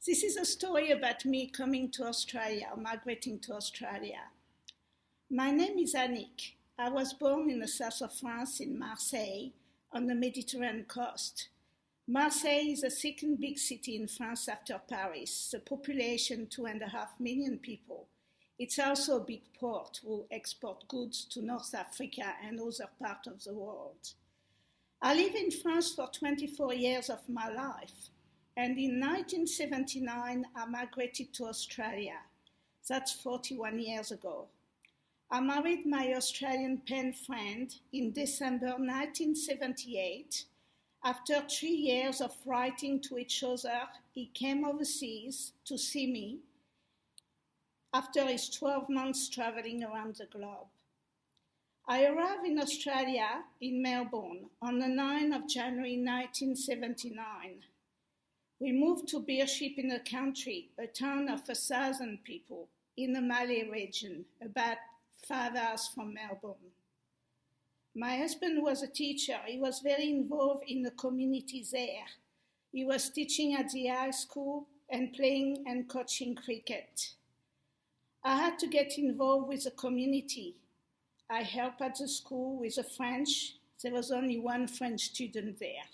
This is a story about me coming to Australia, or migrating to Australia. My name is Annick. I was born in the south of France in Marseille, on the Mediterranean coast. Marseille is the second big city in France after Paris, the population 2.5 million people. It's also a big port who export goods to North Africa and other parts of the world. I lived in France for 24 years of my life. And in 1979, I migrated to Australia. That's 41 years ago. I married my Australian pen friend in December 1978. After 3 years of writing to each other, he came overseas to see me after his 12 months traveling around the globe. I arrived in Australia, in Melbourne, on the 9th of January 1979. We moved to Beership in the country, a town of 1,000 people in the Malay region, about 5 hours from Melbourne. My husband was a teacher. He was very involved in the community there. He was teaching at the high school and playing and coaching cricket. I had to get involved with the community. I helped at the school with the French. There was only one French student there.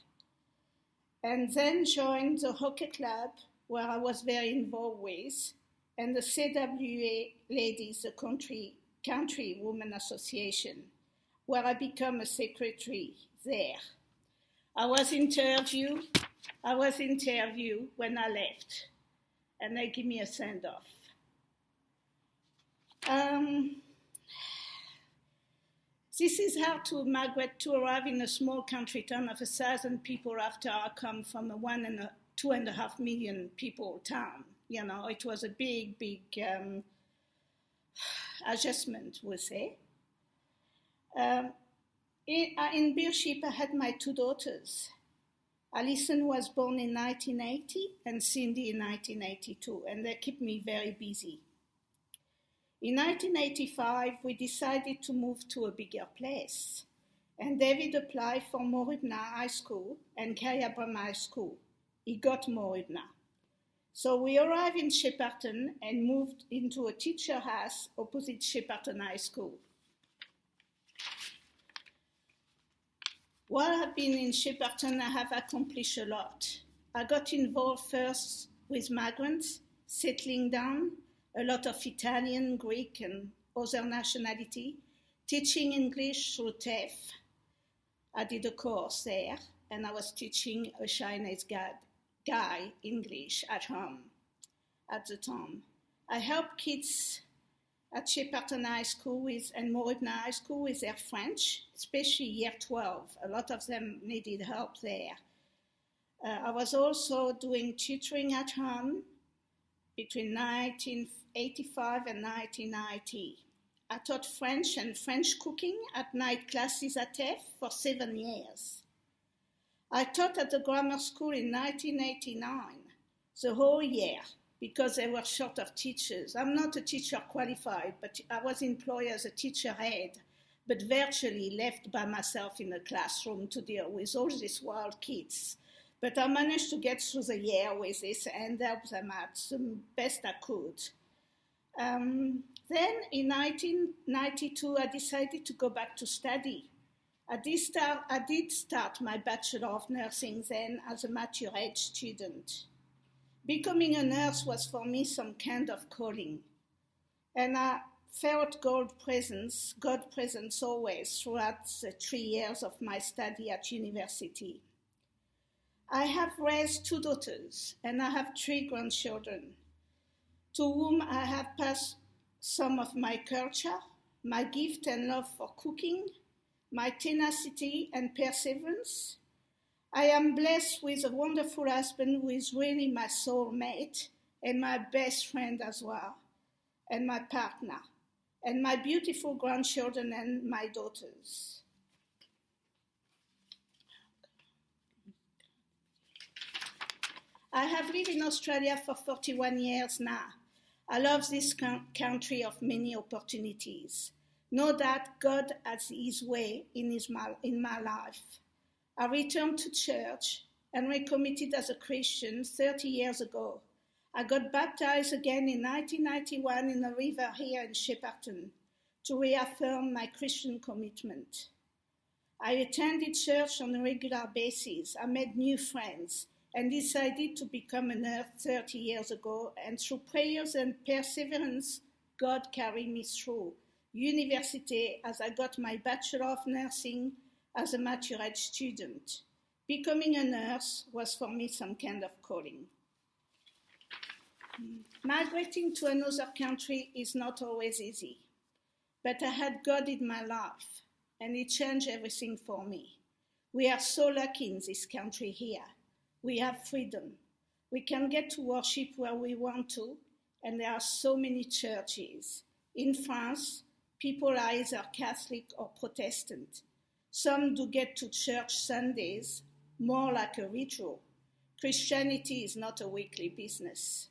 And then joined the hockey club, where I was very involved with, and the CWA Ladies, the Country Women Association, where I became a secretary there. I was interviewed when I left, and they give me a send-off. This is how to migrate to arrive in a small country town of 1,000 people after I come from a 2.5 million people town. You know, it was a big adjustment, we'll say. In Beership, I had my 2 daughters. Alison was born in 1980 and Cindy in 1982, and they keep me very busy. In 1985, we decided to move to a bigger place, and David applied for Moribna High School and Kayabram High School. He got Moribna. So we arrived in Shepparton and moved into a teacher house opposite Shepparton High School. While I've been in Shepparton, I have accomplished a lot. I got involved first with migrants, settling down, a lot of Italian, Greek, and other nationality, teaching English through TEF. I did a course there, and I was teaching a Chinese guy English at home at the time. I helped kids at Shepparton High School and Moribna High School with their French, especially year 12. A lot of them needed help there. I was also doing tutoring at home between 1985 and 1990. I taught French and French cooking at night classes at TEF for 7 years. I taught at the grammar school in 1989, the whole year, because they were short of teachers. I'm not a teacher qualified, but I was employed as a teacher aide, but virtually left by myself in the classroom to deal with all these wild kids. But I managed to get through the year with this and help them out the best I could. Then in 1992, I decided to go back to study. I did start my Bachelor of Nursing then as a mature age student. Becoming a nurse was for me some kind of calling. And I felt God presence always throughout the 3 years of my study at university. I have raised 2 daughters and I have 3 grandchildren, to whom I have passed some of my culture, my gift and love for cooking, my tenacity and perseverance. I am blessed with a wonderful husband who is really my soulmate and my best friend as well, and my partner, and my beautiful grandchildren and my daughters. I have lived in Australia for 41 years now. I love this country of many opportunities. Know that God has his way in my life. I returned to church and recommitted as a Christian 30 years ago. I got baptized again in 1991 in a river here in Shepparton to reaffirm my Christian commitment. I attended church on a regular basis. I made new friends and decided to become a nurse 30 years ago, and through prayers and perseverance, God carried me through university as I got my Bachelor of Nursing as a mature age student. Becoming a nurse was for me some kind of calling. Migrating to another country is not always easy, but I had God in my life, and it changed everything for me. We are so lucky in this country here. We have freedom. We can get to worship where we want to, and there are so many churches. In France, people are either Catholic or Protestant. Some do get to church Sundays, more like a ritual. Christianity is not a weekly business.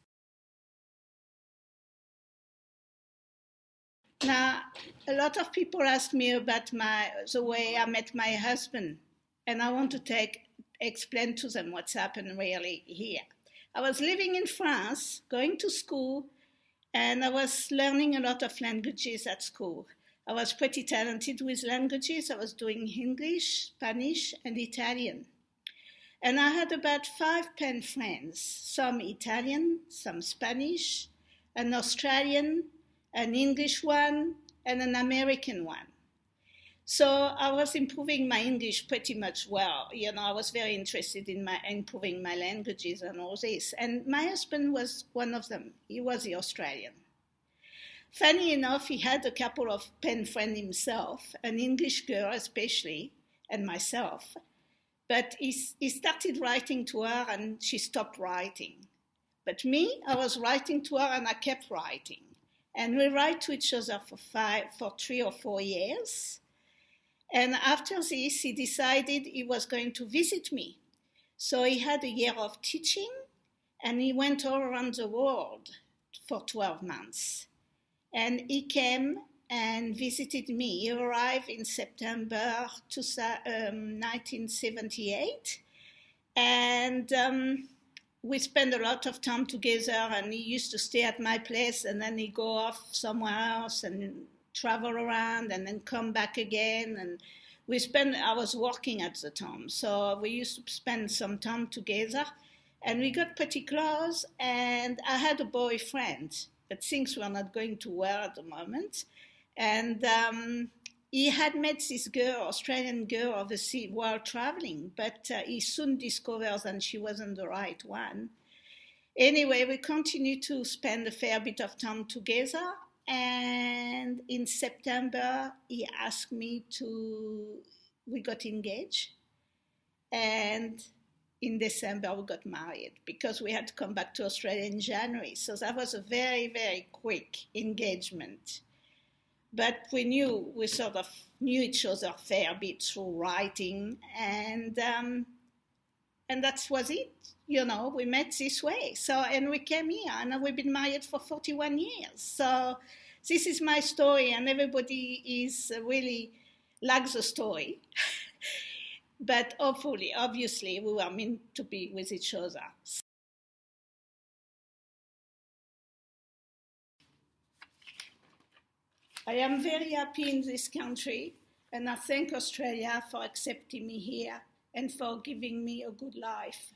Now, a lot of people ask me about the way I met my husband, and I want to explain to them what's happened really here. I was living in France, going to school, and I was learning a lot of languages at school. I was pretty talented with languages. I was doing English, Spanish, and Italian. And I had about 5 pen friends, some Italian, some Spanish, an Australian, an English one, and an American one. So I was improving my English pretty much well. You know, I was very interested in improving my languages and all this. And my husband was one of them. He was the Australian. Funny enough, he had a couple of pen friends himself, an English girl especially, and myself. But he started writing to her and she stopped writing. But me, I was writing to her and I kept writing. And we write to each other for 3 or 4 years. And after this, he decided he was going to visit me. So he had a year of teaching, and he went all around the world for 12 months. And he came and visited me. He arrived in September 1978. And we spent a lot of time together, and he used to stay at my place, and then he'd go off somewhere else and travel around and then come back again. And I was working at the time, so we used to spend some time together, and we got pretty close. And I had a boyfriend, but things were not going too well at the moment. And he had met this girl, Australian girl, obviously, while traveling, but he soon discovered that she wasn't the right one. Anyway, we continued to spend a fair bit of time together, and in September, he asked me we got engaged, and in December, we got married, because we had to come back to Australia in January. So that was a very, very quick engagement. But we sort of knew each other a fair bit through writing, and that was it. You know, we met this way. So, and we came here, and we've been married for 41 years. So this is my story, and everybody is really likes the story. But hopefully, obviously, we were meant to be with each other. I am very happy in this country, and I thank Australia for accepting me here and for giving me a good life.